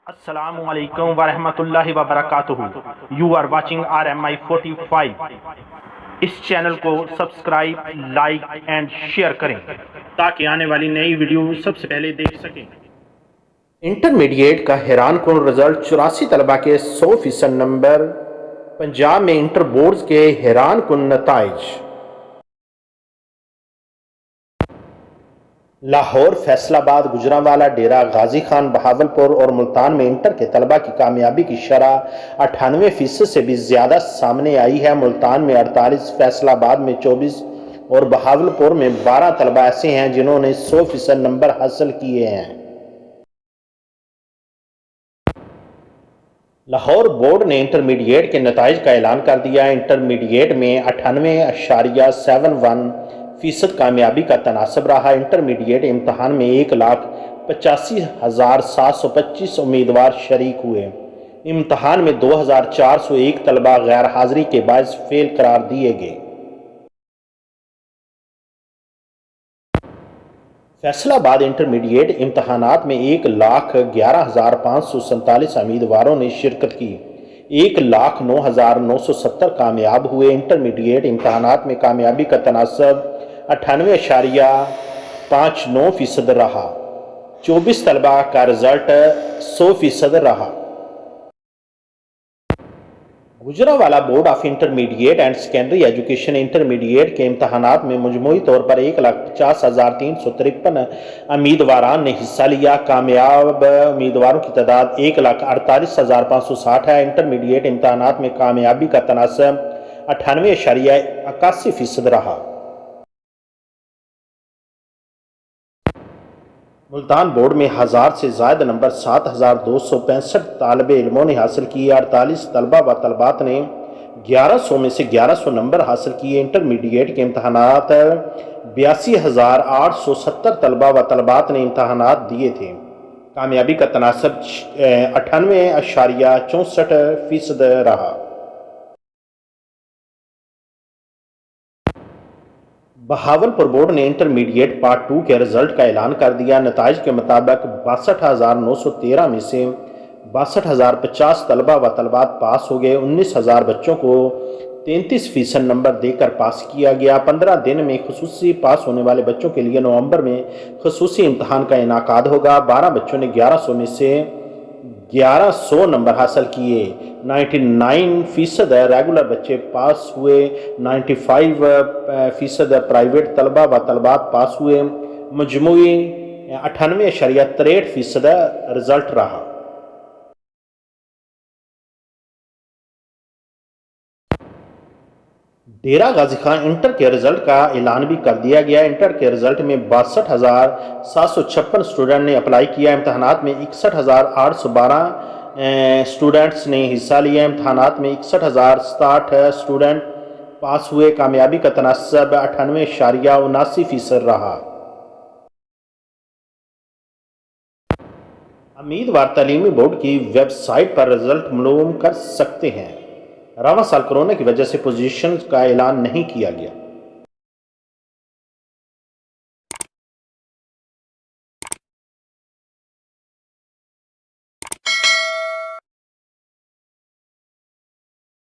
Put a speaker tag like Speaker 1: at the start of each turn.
Speaker 1: السلام علیکم ورحمۃ اللہ وبرکاتہ. You are watching RMI 45. اس چینل کو سبسکرائب، لائک اینڈ شیئر کریں تاکہ آنے والی نئی ویڈیو سب سے پہلے دیکھ سکیں.
Speaker 2: انٹرمیڈیٹ کا حیران کن رزلٹ، 84 طلبہ کے 100% نمبر. پنجاب میں انٹر بورڈز کے حیران کن نتائج. لاہور، فیصل آباد، گجرانوالہ، ڈیرہ غازی خان، بہاولپور اور ملتان میں انٹر کے طلبہ کی کامیابی کی شرح 98% سے بھی زیادہ سامنے آئی ہے. ملتان میں 48، فیصل آباد میں 24 اور بہاولپور میں 12 طلبہ ایسے ہیں جنہوں نے 100% نمبر حاصل کیے ہیں. لاہور بورڈ نے انٹرمیڈیٹ کے نتائج کا اعلان کر دیا. انٹرمیڈیٹ میں 98.71% کامیابی کا تناسب رہا. انٹرمیڈیٹ امتحان میں 1,85,725 امیدوار شریک ہوئے. امتحان میں 2,401 طلبہ غیر حاضری کے باعث فیل قرار دیے گئے. فیصل آباد انٹرمیڈیٹ امتحانات میں 1,11,547 امیدواروں نے شرکت کی. 1,09,970 کامیاب ہوئے. انٹرمیڈیٹ امتحانات میں کامیابی کا تناسب 98.59% رہا. 24 طلبہ کا رزلٹ 100% رہا. Gujranwala board of intermediate and secondary education intermediate کے امتحانات میں مجموعی طور پر 1,50,353 امیدواران نے حصہ لیا. کامیاب امیدواروں کی تعداد 1,48,560 ہے. انٹرمیڈیٹ امتحانات میں کامیابی کا تناسب 98.81% رہا. ملتان بورڈ میں 1000 سے زائد نمبر 7,265 طالب علموں نے حاصل کیے. 48 طلبہ و طالبات نے 1100 میں سے 1100 نمبر حاصل کیے. انٹرمیڈیٹ کے امتحانات 82,870 طلبہ و طالبات نے امتحانات دیے تھے. کامیابی کا تناسب 98.64% رہا. بہاولپور بورڈ نے انٹرمیڈیٹ پارٹ 2 کے رزلٹ کا اعلان کر دیا. نتائج کے مطابق 62,913 میں سے 62,050 طلبہ و طالبات پاس ہو گئے. 19,000 بچوں کو 33% نمبر دے کر پاس کیا گیا. 15 دن میں خصوصی پاس ہونے والے بچوں کے لیے نومبر میں خصوصی امتحان کا انعقاد ہوگا. 12 بچوں نے 1100 میں سے 1100 نمبر حاصل کیے. 99% ریگولر بچے پاس ہوئے. 95% پرائیویٹ طلبہ و طالبات پاس ہوئے. مجموعی 98.63% رزلٹ رہا. ڈیرہ غازی خان انٹر کے رزلٹ کا اعلان بھی کر دیا گیا. انٹر کے رزلٹ میں 62,756 اسٹوڈنٹ نے اپلائی کیا. امتحانات میں 61,812 اسٹوڈنٹس نے حصہ لیا. امتحانات میں 61,060 اسٹوڈنٹ پاس ہوئے. کامیابی کا تناسب 98.79% رہا. امیدوار تعلیمی بورڈ کی ویب سائٹ پر رزلٹ معلوم کر سکتے ہیں. رواں سال کورونا کی وجہ سے پوزیشنز کا اعلان نہیں کیا گیا.